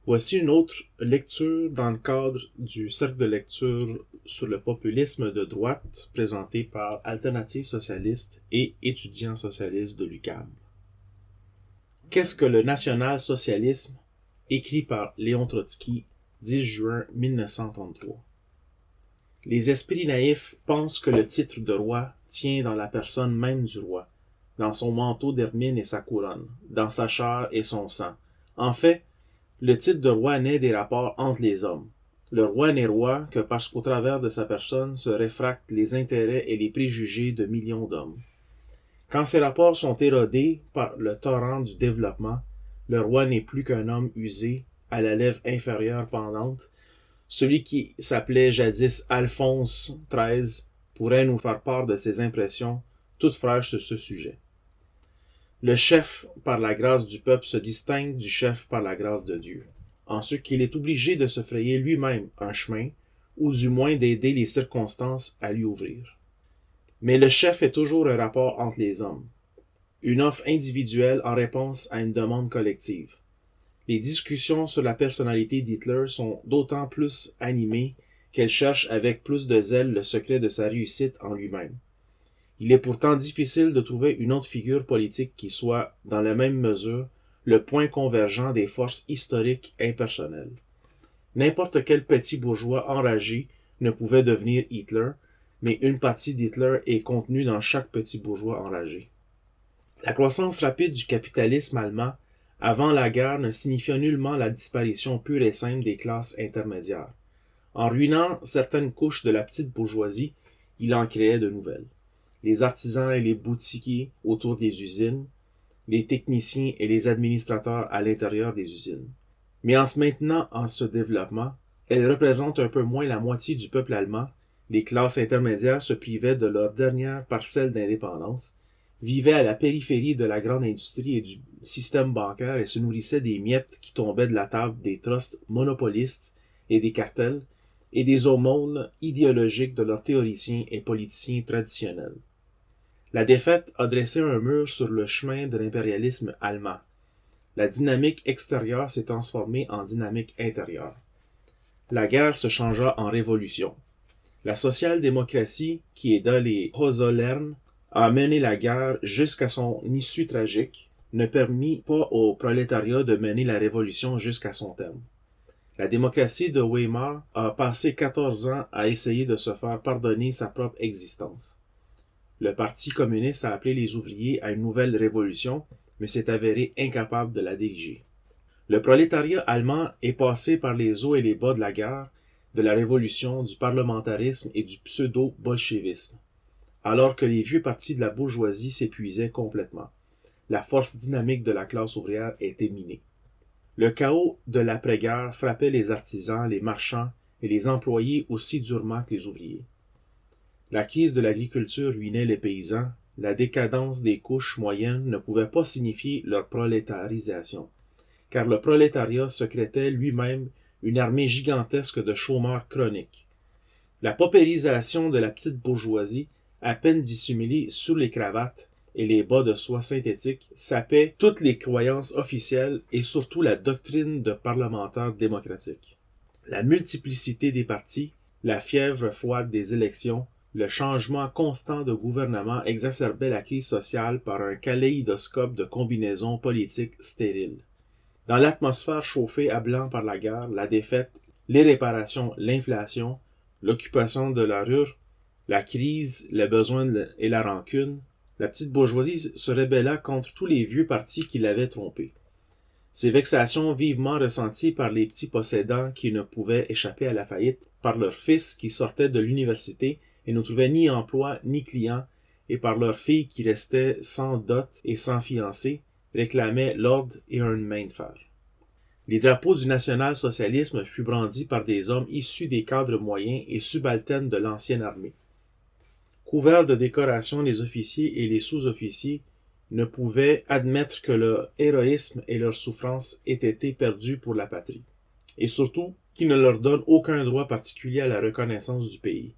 Voici une autre lecture dans le cadre du cercle de lecture sur le populisme de droite présenté par Alternative socialiste et étudiants socialistes de l'UQAM. Qu'est-ce que le national-socialisme? Écrit par Léon Trotsky, 10 juin 1933. Les esprits naïfs pensent que le titre de roi tient dans la personne même du roi, dans son manteau d'hermine et sa couronne, dans sa chair et son sang. En fait, le titre de roi naît des rapports entre les hommes. Le roi n'est roi que parce qu'au travers de sa personne se réfractent les intérêts et les préjugés de millions d'hommes. Quand ces rapports sont érodés par le torrent du développement, le roi n'est plus qu'un homme usé, à la lèvre inférieure pendante. Celui qui s'appelait jadis Alphonse XIII pourrait nous faire part de ses impressions toutes fraîches sur ce sujet. Le chef, par la grâce du peuple, se distingue du chef par la grâce de Dieu, en ce qu'il est obligé de se frayer lui-même un chemin, ou du moins d'aider les circonstances à lui ouvrir. Mais le chef est toujours un rapport entre les hommes, une offre individuelle en réponse à une demande collective. Les discussions sur la personnalité d'Hitler sont d'autant plus animées qu'elles cherchent avec plus de zèle le secret de sa réussite en lui-même. Il est pourtant difficile de trouver une autre figure politique qui soit, dans la même mesure, le point convergent des forces historiques impersonnelles. N'importe quel petit bourgeois enragé ne pouvait devenir Hitler, mais une partie d'Hitler est contenue dans chaque petit bourgeois enragé. La croissance rapide du capitalisme allemand avant la guerre ne signifiait nullement la disparition pure et simple des classes intermédiaires. En ruinant certaines couches de la petite bourgeoisie, il en créait de nouvelles. Les artisans et les boutiquiers autour des usines, les techniciens et les administrateurs à l'intérieur des usines. Mais en se maintenant en ce développement, elles représentent un peu moins la moitié du peuple allemand. Les classes intermédiaires se privaient de leur dernière parcelle d'indépendance, vivaient à la périphérie de la grande industrie et du système bancaire et se nourrissaient des miettes qui tombaient de la table des trusts monopolistes et des cartels et des aumônes idéologiques de leurs théoriciens et politiciens traditionnels. La défaite a dressé un mur sur le chemin de l'impérialisme allemand. La dynamique extérieure s'est transformée en dynamique intérieure. La guerre se changea en révolution. La social-démocratie, qui aida les Hohenzollern à mener la guerre jusqu'à son issue tragique, ne permit pas au prolétariat de mener la révolution jusqu'à son terme. La démocratie de Weimar a passé 14 ans à essayer de se faire pardonner sa propre existence. Le Parti communiste a appelé les ouvriers à une nouvelle révolution, mais s'est avéré incapable de la diriger. Le prolétariat allemand est passé par les hauts et les bas de la guerre, de la révolution, du parlementarisme et du pseudo-bolchevisme, alors que les vieux partis de la bourgeoisie s'épuisaient complètement. La force dynamique de la classe ouvrière était minée. Le chaos de l'après-guerre frappait les artisans, les marchands et les employés aussi durement que les ouvriers. La crise de l'agriculture ruinait les paysans, la décadence des couches moyennes ne pouvait pas signifier leur prolétarisation, car le prolétariat secrétait lui-même une armée gigantesque de chômeurs chroniques. La paupérisation de la petite bourgeoisie, à peine dissimulée sous les cravates et les bas de soie synthétique, sapait toutes les croyances officielles et surtout la doctrine de parlementaires démocratiques. La multiplicité des partis, la fièvre froide des élections, le changement constant de gouvernement exacerbait la crise sociale par un kaléidoscope de combinaisons politiques stériles. Dans l'atmosphère chauffée à blanc par la guerre, la défaite, les réparations, l'inflation, l'occupation de la rue, la crise, le besoin et la rancune, la petite bourgeoisie se rébella contre tous les vieux partis qui l'avaient trompée. Ces vexations vivement ressenties par les petits possédants qui ne pouvaient échapper à la faillite, par leurs fils qui sortaient de l'université et ne trouvaient ni emploi ni clients, et par leurs filles qui restaient sans dot et sans fiancé, réclamaient l'ordre et une main de fer. Les drapeaux du national-socialisme furent brandis par des hommes issus des cadres moyens et subalternes de l'ancienne armée. Couverts de décorations, les officiers et les sous-officiers ne pouvaient admettre que leur héroïsme et leur souffrance aient été perdus pour la patrie, et surtout qu'ils ne leur donnent aucun droit particulier à la reconnaissance du pays,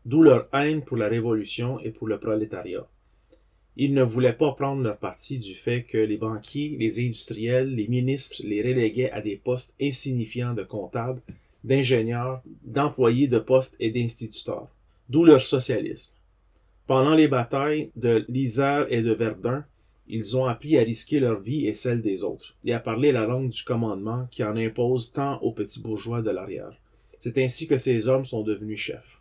d'où leur haine pour la révolution et pour le prolétariat. Ils ne voulaient pas prendre leur parti du fait que les banquiers, les industriels, les ministres les reléguaient à des postes insignifiants de comptables, d'ingénieurs, d'employés de postes et d'instituteurs. D'où leur socialisme. Pendant les batailles de l'Isère et de Verdun, ils ont appris à risquer leur vie et celle des autres, et à parler la langue du commandement qui en impose tant aux petits bourgeois de l'arrière. C'est ainsi que ces hommes sont devenus chefs.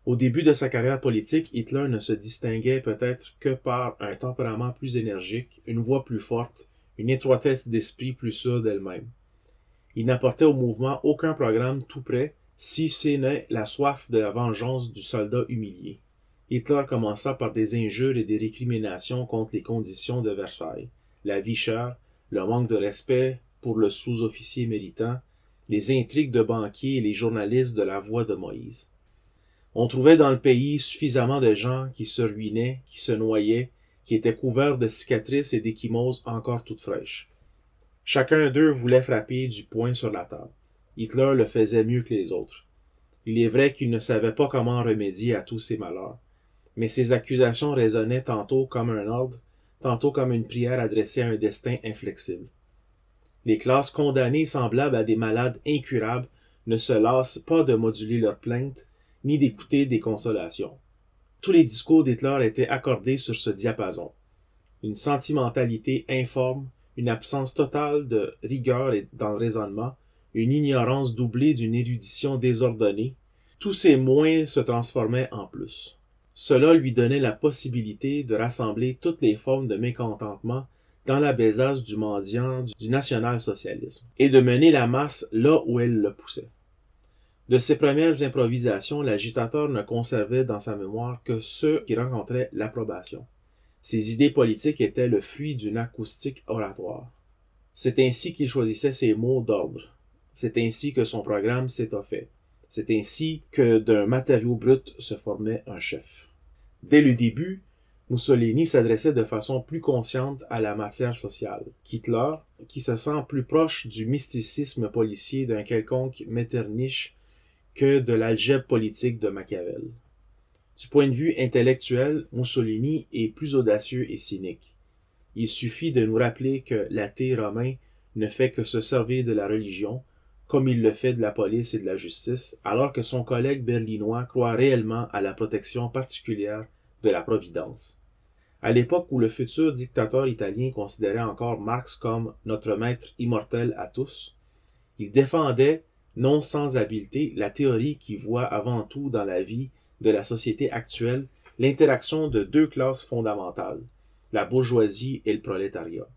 Au début de sa carrière politique, Hitler ne se distinguait peut-être que par un tempérament plus énergique, une voix plus forte, une étroitesse d'esprit plus sûre d'elle-même. Il n'apportait au mouvement aucun programme tout prêt, si ce n'est la soif de la vengeance du soldat humilié. Hitler commença par des injures et des récriminations contre les conditions de Versailles, la vie chère, le manque de respect pour le sous-officier méritant, les intrigues de banquiers et les journalistes de la Voix de Moïse. On trouvait dans le pays suffisamment de gens qui se ruinaient, qui se noyaient, qui étaient couverts de cicatrices et d'échymoses encore toutes fraîches. Chacun d'eux voulait frapper du poing sur la table. Hitler le faisait mieux que les autres. Il est vrai qu'il ne savait pas comment remédier à tous ces malheurs, mais ses accusations résonnaient tantôt comme un ordre, tantôt comme une prière adressée à un destin inflexible. Les classes condamnées semblables à des malades incurables ne se lassent pas de moduler leurs plaintes, ni d'écouter des consolations. Tous les discours d'Hitler étaient accordés sur ce diapason. Une sentimentalité informe, une absence totale de rigueur dans le raisonnement, une ignorance doublée d'une érudition désordonnée, tous ces moins se transformaient en plus. Cela lui donnait la possibilité de rassembler toutes les formes de mécontentement dans la besace du mendiant du national-socialisme, et de mener la masse là où elle le poussait. De ses premières improvisations, l'agitateur ne conservait dans sa mémoire que ceux qui rencontraient l'approbation. Ses idées politiques étaient le fruit d'une acoustique oratoire. C'est ainsi qu'il choisissait ses mots d'ordre. C'est ainsi que son programme s'étoffait. C'est ainsi que d'un matériau brut se formait un chef. Dès le début, Mussolini s'adressait de façon plus consciente à la matière sociale qu'Hitler, qui se sent plus proche du mysticisme policier d'un quelconque Metternich que de l'algèbre politique de Machiavel. Du point de vue intellectuel, Mussolini est plus audacieux et cynique. Il suffit de nous rappeler que l'athée romain ne fait que se servir de la religion, comme il le fait de la police et de la justice, alors que son collègue berlinois croit réellement à la protection particulière de la Providence. À l'époque où le futur dictateur italien considérait encore Marx comme notre maître immortel à tous, il défendait, non sans habileté, la théorie qui voit avant tout dans la vie de la société actuelle l'interaction de deux classes fondamentales, la bourgeoisie et le prolétariat.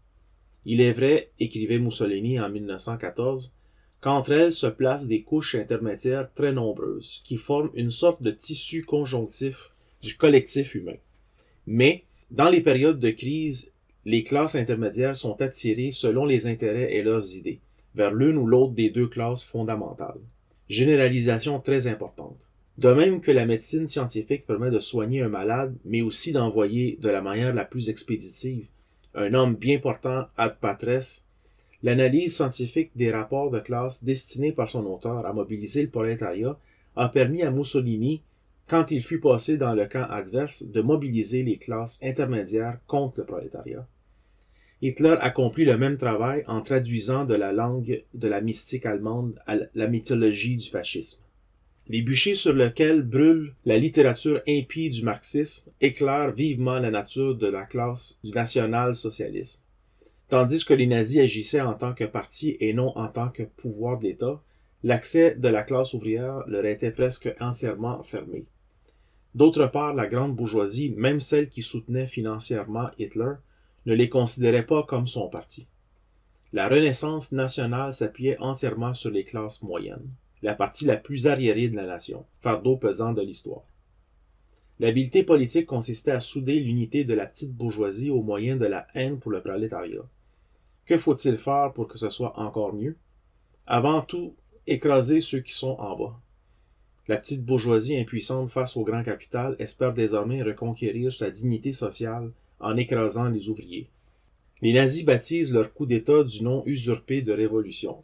Il est vrai, écrivait Mussolini en 1914, qu'entre elles se placent des couches intermédiaires très nombreuses, qui forment une sorte de tissu conjonctif du collectif humain. Mais, dans les périodes de crise, les classes intermédiaires sont attirées selon les intérêts et leurs idées, vers l'une ou l'autre des deux classes fondamentales. Généralisation très importante. De même que la médecine scientifique permet de soigner un malade, mais aussi d'envoyer de la manière la plus expéditive un homme bien portant ad patres, l'analyse scientifique des rapports de classe destinée par son auteur à mobiliser le prolétariat a permis à Mussolini, quand il fut passé dans le camp adverse, de mobiliser les classes intermédiaires contre le prolétariat. Hitler accomplit le même travail en traduisant de la langue de la mystique allemande à la mythologie du fascisme. Les bûchers sur lesquels brûle la littérature impie du marxisme éclairent vivement la nature de la classe du national-socialisme. Tandis que les nazis agissaient en tant que parti et non en tant que pouvoir de l'État, l'accès de la classe ouvrière leur était presque entièrement fermé. D'autre part, la grande bourgeoisie, même celle qui soutenait financièrement Hitler, ne les considérait pas comme son parti. La Renaissance nationale s'appuyait entièrement sur les classes moyennes, la partie la plus arriérée de la nation, fardeau pesant de l'histoire. L'habileté politique consistait à souder l'unité de la petite bourgeoisie au moyen de la haine pour le prolétariat. Que faut-il faire pour que ce soit encore mieux? Avant tout, écraser ceux qui sont en bas. La petite bourgeoisie impuissante face au grand capital espère désormais reconquérir sa dignité sociale en écrasant les ouvriers. Les nazis baptisent leur coup d'État du nom usurpé de révolution.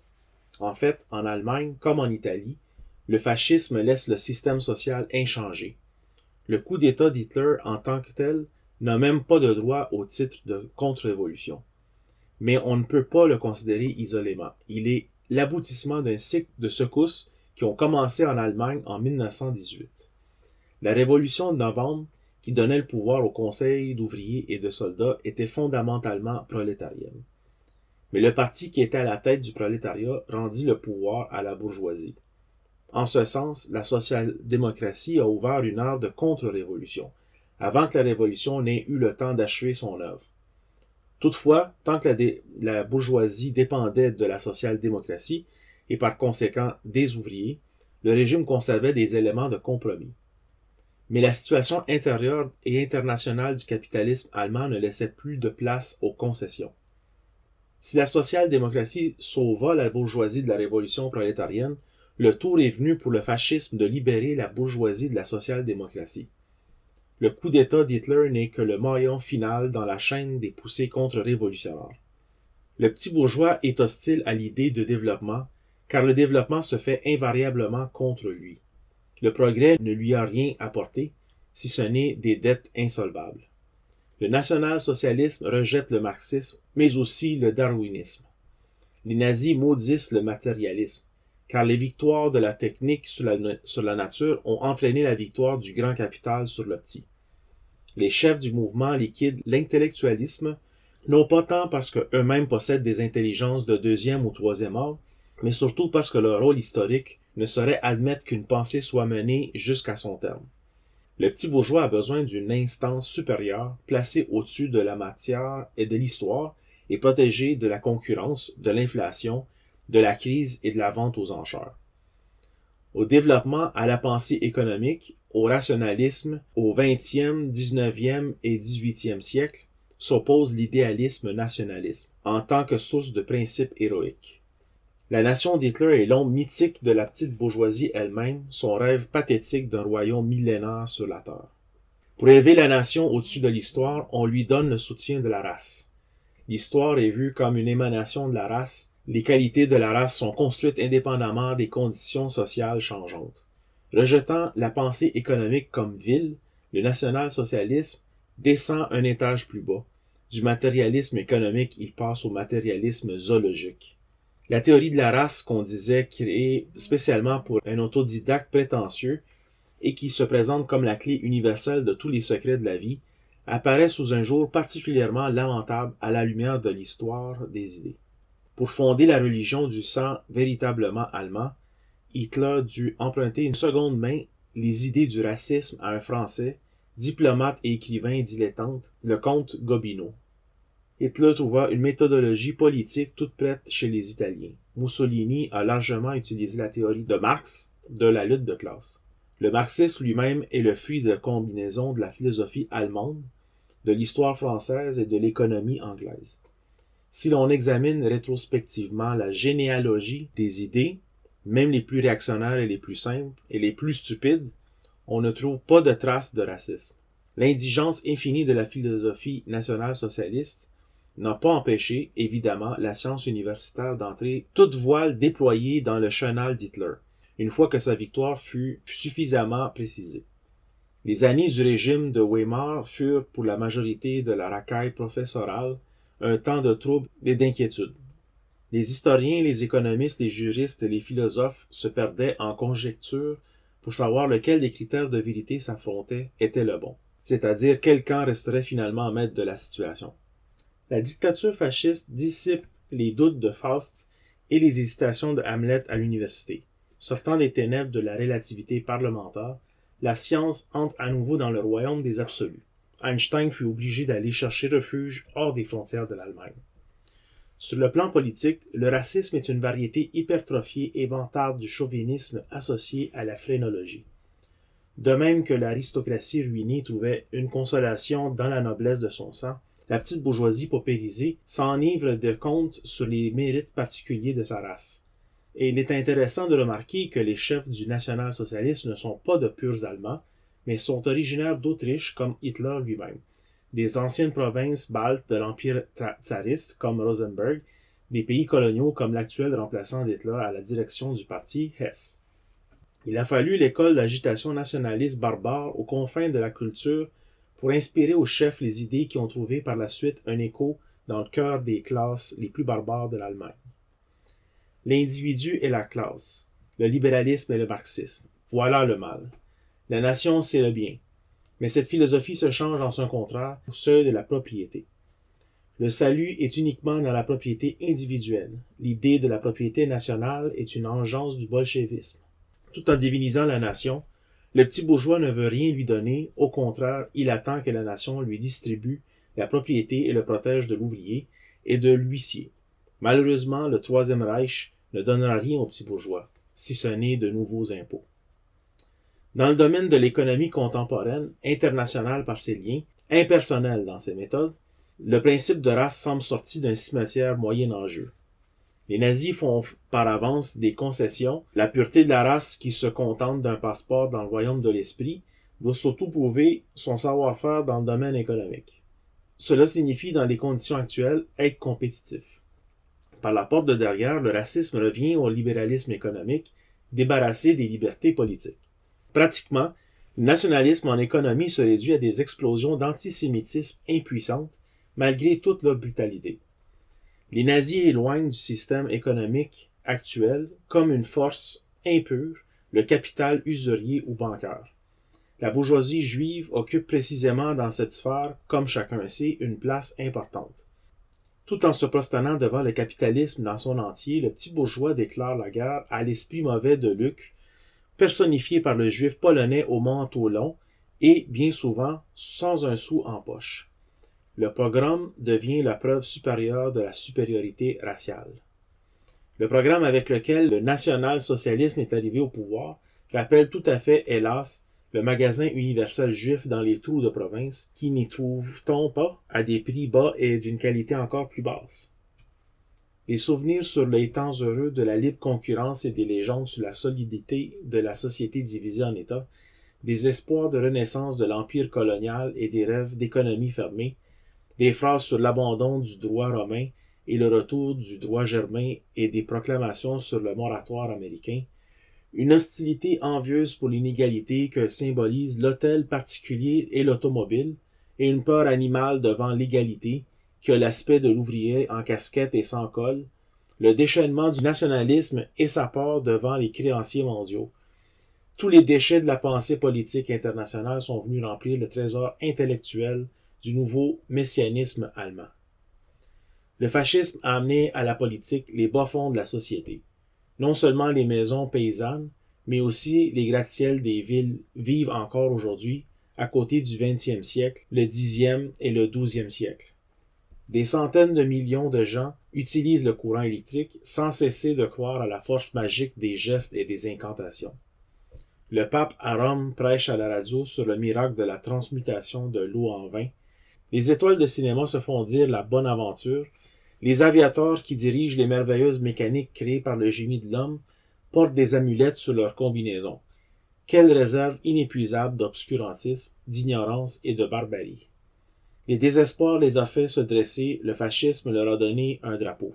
En fait, en Allemagne, comme en Italie, le fascisme laisse le système social inchangé. Le coup d'État d'Hitler en tant que tel n'a même pas de droit au titre de contre-révolution. Mais on ne peut pas le considérer isolément. Il est l'aboutissement d'un cycle de secousses qui ont commencé en Allemagne en 1918. La révolution de novembre, qui donnait le pouvoir au conseil d'ouvriers et de soldats, était fondamentalement prolétarienne. Mais le parti qui était à la tête du prolétariat rendit le pouvoir à la bourgeoisie. En ce sens, la social-démocratie a ouvert une ère de contre-révolution, avant que la révolution n'ait eu le temps d'achever son œuvre. Toutefois, tant que la bourgeoisie dépendait de la social-démocratie, et par conséquent des ouvriers, le régime conservait des éléments de compromis. Mais la situation intérieure et internationale du capitalisme allemand ne laissait plus de place aux concessions. Si la social-démocratie sauva la bourgeoisie de la révolution prolétarienne, le tour est venu pour le fascisme de libérer la bourgeoisie de la social-démocratie. Le coup d'État d'Hitler n'est que le maillon final dans la chaîne des poussées contre-révolutionnaires. Le petit bourgeois est hostile à l'idée de développement, car le développement se fait invariablement contre lui. Le progrès ne lui a rien apporté, si ce n'est des dettes insolvables. Le national-socialisme rejette le marxisme, mais aussi le darwinisme. Les nazis maudissent le matérialisme, car les victoires de la technique sur la nature ont entraîné la victoire du grand capital sur le petit. Les chefs du mouvement liquident l'intellectualisme, non pas tant parce qu'eux-mêmes possèdent des intelligences de deuxième ou troisième ordre, mais surtout parce que leur rôle historique ne saurait admettre qu'une pensée soit menée jusqu'à son terme. Le petit bourgeois a besoin d'une instance supérieure, placée au-dessus de la matière et de l'histoire, et protégée de la concurrence, de l'inflation, de la crise et de la vente aux enchères. Au développement, à la pensée économique, au rationalisme, au XXe, XIXe et XVIIIe siècle, s'oppose l'idéalisme nationaliste, en tant que source de principes héroïques. La nation d'Hitler est l'ombre mythique de la petite bourgeoisie elle-même, son rêve pathétique d'un royaume millénaire sur la terre. Pour élever la nation au-dessus de l'histoire, on lui donne le soutien de la race. L'histoire est vue comme une émanation de la race. Les qualités de la race sont construites indépendamment des conditions sociales changeantes. Rejetant la pensée économique comme vile, le national-socialisme descend un étage plus bas. Du matérialisme économique, il passe au matérialisme zoologique. La théorie de la race qu'on disait créée spécialement pour un autodidacte prétentieux et qui se présente comme la clé universelle de tous les secrets de la vie, apparaît sous un jour particulièrement lamentable à la lumière de l'histoire des idées. Pour fonder la religion du sang véritablement allemand, Hitler dut emprunter une seconde main les idées du racisme à un Français, diplomate et écrivain dilettante, le comte Gobineau. Hitler trouva une méthodologie politique toute prête chez les Italiens. Mussolini a largement utilisé la théorie de Marx de la lutte de classe. Le marxisme lui-même est le fruit de combinaison de la philosophie allemande, de l'histoire française et de l'économie anglaise. Si l'on examine rétrospectivement la généalogie des idées, même les plus réactionnaires et les plus simples et les plus stupides, on ne trouve pas de traces de racisme. L'indigence infinie de la philosophie nationale-socialiste n'a pas empêché, évidemment, la science universitaire d'entrer toute voile déployée dans le chenal d'Hitler, une fois que sa victoire fut suffisamment précisée. Les années du régime de Weimar furent, pour la majorité de la racaille professorale, un temps de trouble et d'inquiétude. Les historiens, les économistes, les juristes et les philosophes se perdaient en conjectures pour savoir lequel des critères de vérité s'affrontaient était le bon, c'est-à-dire quel camp resterait finalement maître de la situation. La dictature fasciste dissipe les doutes de Faust et les hésitations de Hamlet à l'université. Sortant des ténèbres de la relativité parlementaire, la science entre à nouveau dans le royaume des absolus. Einstein fut obligé d'aller chercher refuge hors des frontières de l'Allemagne. Sur le plan politique, le racisme est une variété hypertrophiée et vantarde du chauvinisme associé à la phrénologie. De même que l'aristocratie ruinée trouvait une consolation dans la noblesse de son sang, la petite bourgeoisie paupérisée s'enivre de contes sur les mérites particuliers de sa race. Et il est intéressant de remarquer que les chefs du national-socialisme ne sont pas de purs Allemands, mais sont originaires d'Autriche comme Hitler lui-même, des anciennes provinces baltes de l'Empire tsariste comme Rosenberg, des pays coloniaux comme l'actuel remplaçant d'Hitler à la direction du parti Hess. Il a fallu l'école d'agitation nationaliste barbare aux confins de la culture pour inspirer aux chefs les idées qui ont trouvé par la suite un écho dans le cœur des classes les plus barbares de l'Allemagne. L'individu et la classe, le libéralisme et le marxisme, voilà le mal. La nation, c'est le bien. Mais cette philosophie se change en son contraire, ceux de la propriété. Le salut est uniquement dans la propriété individuelle. L'idée de la propriété nationale est une engeance du bolchevisme. Tout en divinisant la nation, le petit bourgeois ne veut rien lui donner, au contraire, il attend que la nation lui distribue la propriété et le protège de l'ouvrier et de l'huissier. Malheureusement, le Troisième Reich ne donnera rien aux petits bourgeois, si ce n'est de nouveaux impôts. Dans le domaine de l'économie contemporaine, internationale par ses liens, impersonnelle dans ses méthodes, le principe de race semble sorti d'un cimetière moyenâgeux. Les nazis font par avance des concessions. La pureté de la race qui se contente d'un passeport dans le royaume de l'esprit doit surtout prouver son savoir-faire dans le domaine économique. Cela signifie, dans les conditions actuelles, être compétitif. Par la porte de derrière, le racisme revient au libéralisme économique, débarrassé des libertés politiques. Pratiquement, le nationalisme en économie se réduit à des explosions d'antisémitisme impuissantes, malgré toute leur brutalité. Les nazis éloignent du système économique actuel comme une force impure le capital usurier ou bancaire. La bourgeoisie juive occupe précisément dans cette sphère, comme chacun sait, une place importante. Tout en se prosternant devant le capitalisme dans son entier, le petit bourgeois déclare la guerre à l'esprit mauvais de Luc, personnifié par le juif polonais au manteau long et, bien souvent, sans un sou en poche. Le pogrom devient la preuve supérieure de la supériorité raciale. Le programme avec lequel le national-socialisme est arrivé au pouvoir rappelle tout à fait, hélas, le magasin universel juif dans les trous de province, qui n'y trouve-t-on pas à des prix bas et d'une qualité encore plus basse. Des souvenirs sur les temps heureux de la libre concurrence et des légendes sur la solidité de la société divisée en États, des espoirs de renaissance de l'empire colonial et des rêves d'économie fermée, des phrases sur l'abandon du droit romain et le retour du droit germain et des proclamations sur le moratoire américain, une hostilité envieuse pour l'inégalité que symbolise l'hôtel particulier et l'automobile, et une peur animale devant l'égalité, qui a l'aspect de l'ouvrier en casquette et sans col, le déchaînement du nationalisme et sa part devant les créanciers mondiaux. Tous les déchets de la pensée politique internationale sont venus remplir le trésor intellectuel du nouveau messianisme allemand. Le fascisme a amené à la politique les bas-fonds de la société. Non seulement les maisons paysannes, mais aussi les gratte-ciels des villes vivent encore aujourd'hui, à côté du XXe siècle, le Xe et le XIIe siècle. Des centaines de millions de gens utilisent le courant électrique sans cesser de croire à la force magique des gestes et des incantations. Le pape à Rome prêche à la radio sur le miracle de la transmutation de l'eau en vin. Les étoiles de cinéma se font dire la bonne aventure. Les aviateurs qui dirigent les merveilleuses mécaniques créées par le génie de l'homme portent des amulettes sur leurs combinaisons. Quelle réserve inépuisable d'obscurantisme, d'ignorance et de barbarie. Les désespoirs les a fait se dresser, le fascisme leur a donné un drapeau.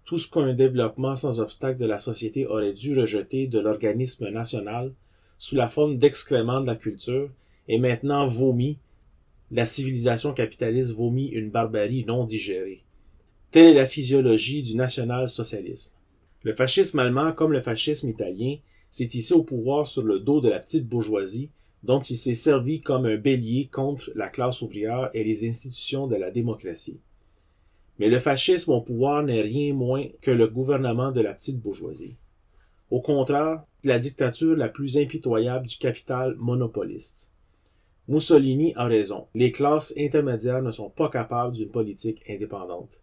Tout ce qu'un développement sans obstacle de la société aurait dû rejeter de l'organisme national sous la forme d'excréments de la culture est maintenant vomi. La civilisation capitaliste vomit une barbarie non digérée. Telle est la physiologie du national-socialisme. Le fascisme allemand, comme le fascisme italien, s'est hissé au pouvoir sur le dos de la petite bourgeoisie, dont il s'est servi comme un bélier contre la classe ouvrière et les institutions de la démocratie. Mais le fascisme au pouvoir n'est rien moins que le gouvernement de la petite bourgeoisie. Au contraire, c'est la dictature la plus impitoyable du capital monopoliste. Mussolini a raison, les classes intermédiaires ne sont pas capables d'une politique indépendante.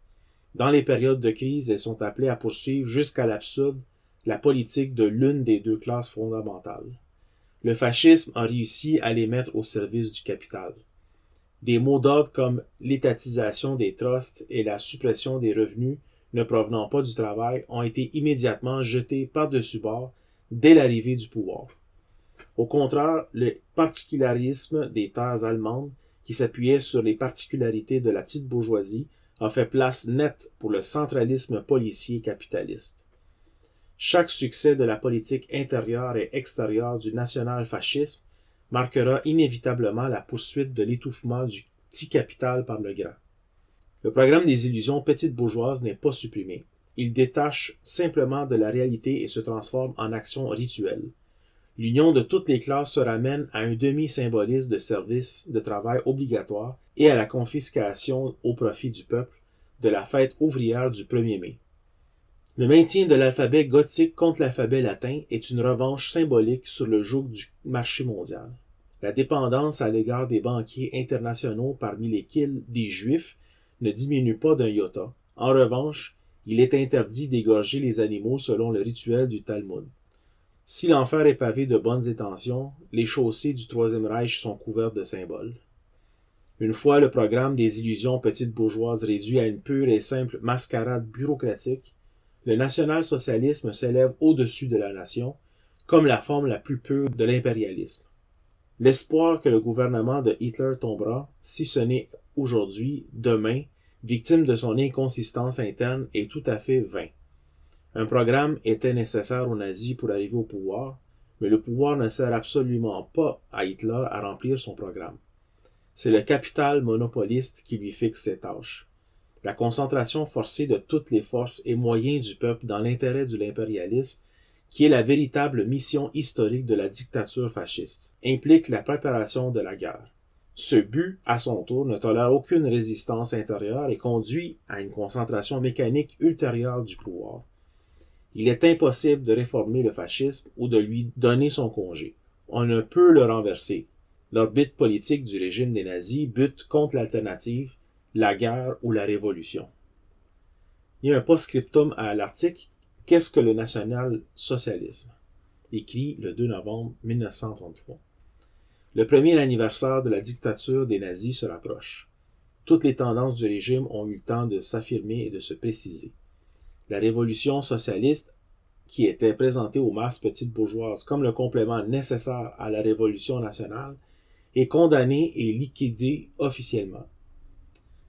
Dans les périodes de crise, elles sont appelées à poursuivre jusqu'à l'absurde la politique de l'une des deux classes fondamentales. Le fascisme a réussi à les mettre au service du capital. Des mots d'ordre comme l'étatisation des trusts et la suppression des revenus ne provenant pas du travail ont été immédiatement jetés par-dessus bord dès l'arrivée du pouvoir. Au contraire, le particularisme des terres allemandes, qui s'appuyait sur les particularités de la petite bourgeoisie, a fait place nette pour le centralisme policier capitaliste. Chaque succès de la politique intérieure et extérieure du national-fascisme marquera inévitablement la poursuite de l'étouffement du petit capital par le grand. Le programme des illusions petites bourgeoises n'est pas supprimé. Il détache simplement de la réalité et se transforme en action rituelle. L'union de toutes les classes se ramène à un demi-symbolisme de service de travail obligatoire et à la confiscation au profit du peuple de la fête ouvrière du 1er mai. Le maintien de l'alphabet gothique contre l'alphabet latin est une revanche symbolique sur le joug du marché mondial. La dépendance à l'égard des banquiers internationaux parmi lesquels des Juifs ne diminue pas d'un iota. En revanche, il est interdit d'égorger les animaux selon le rituel du Talmud. Si l'enfer est pavé de bonnes intentions, les chaussées du Troisième Reich sont couvertes de symboles. Une fois le programme des illusions petites bourgeoises réduit à une pure et simple mascarade bureaucratique, le national-socialisme s'élève au-dessus de la nation, comme la forme la plus pure de l'impérialisme. L'espoir que le gouvernement de Hitler tombera, si ce n'est aujourd'hui, demain, victime de son inconsistance interne, est tout à fait vain. Un programme était nécessaire aux nazis pour arriver au pouvoir, mais le pouvoir ne sert absolument pas à Hitler à remplir son programme. C'est le capital monopoliste qui lui fixe ses tâches. La concentration forcée de toutes les forces et moyens du peuple dans l'intérêt de l'impérialisme, qui est la véritable mission historique de la dictature fasciste, implique la préparation de la guerre. Ce but, à son tour, ne tolère aucune résistance intérieure et conduit à une concentration mécanique ultérieure du pouvoir. Il est impossible de réformer le fascisme ou de lui donner son congé. On ne peut le renverser. L'orbite politique du régime des nazis bute contre l'alternative, la guerre ou la révolution. Il y a un post-scriptum à l'article « Qu'est-ce que le national-socialisme ?» écrit le 2 novembre 1933. Le premier anniversaire de la dictature des nazis se rapproche. Toutes les tendances du régime ont eu le temps de s'affirmer et de se préciser. La révolution socialiste, qui était présentée aux masses petites bourgeoises comme le complément nécessaire à la révolution nationale, est condamnée et liquidée officiellement.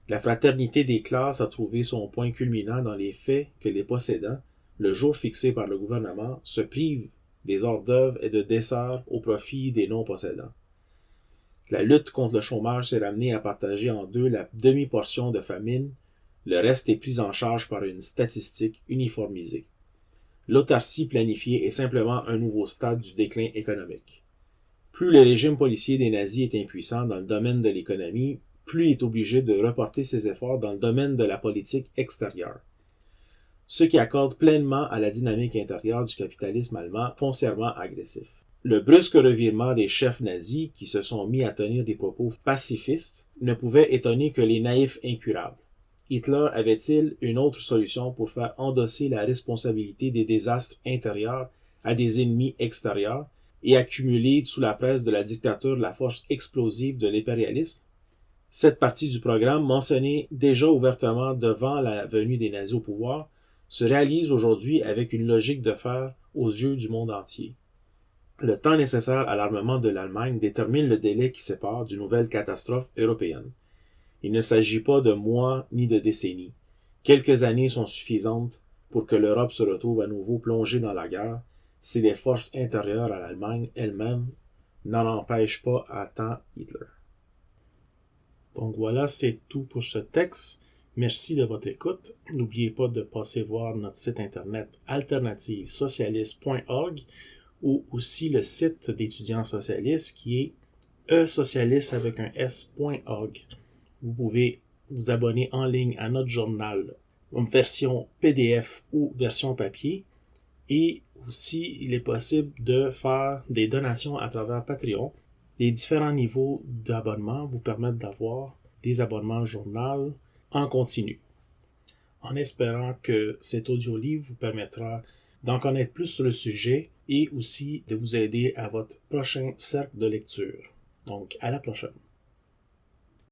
La fraternité des classes a trouvé son point culminant dans les faits que les possédants, le jour fixé par le gouvernement, se privent des hors-d'œuvre et de desserts au profit des non-possédants. La lutte contre le chômage s'est ramenée à partager en deux la demi-portion de famine, le reste est pris en charge par une statistique uniformisée. L'autarcie planifiée est simplement un nouveau stade du déclin économique. Plus le régime policier des nazis est impuissant dans le domaine de l'économie, plus il est obligé de reporter ses efforts dans le domaine de la politique extérieure. Ce qui accorde pleinement à la dynamique intérieure du capitalisme allemand foncièrement agressif. Le brusque revirement des chefs nazis qui se sont mis à tenir des propos pacifistes ne pouvait étonner que les naïfs incurables. Hitler avait-il une autre solution pour faire endosser la responsabilité des désastres intérieurs à des ennemis extérieurs et accumuler sous la presse de la dictature la force explosive de l'impérialisme? Cette partie du programme, mentionnée déjà ouvertement devant la venue des nazis au pouvoir, se réalise aujourd'hui avec une logique de fer aux yeux du monde entier. Le temps nécessaire à l'armement de l'Allemagne détermine le délai qui sépare d'une nouvelle catastrophe européenne. Il ne s'agit pas de mois ni de décennies. Quelques années sont suffisantes pour que l'Europe se retrouve à nouveau plongée dans la guerre si les forces intérieures à l'Allemagne elle-même n'en empêchent pas à temps Hitler. Donc voilà, c'est tout pour ce texte. Merci de votre écoute. N'oubliez pas de passer voir notre site internet alternativesocialiste.org ou aussi le site d'étudiants socialistes qui est esocialiste avec un s.org. Vous pouvez vous abonner en ligne à notre journal, en version PDF ou version papier. Et aussi, il est possible de faire des donations à travers Patreon. Les différents niveaux d'abonnement vous permettent d'avoir des abonnements journal en continu. En espérant que cet audio-livre vous permettra d'en connaître plus sur le sujet et aussi de vous aider à votre prochain cercle de lecture. Donc, à la prochaine.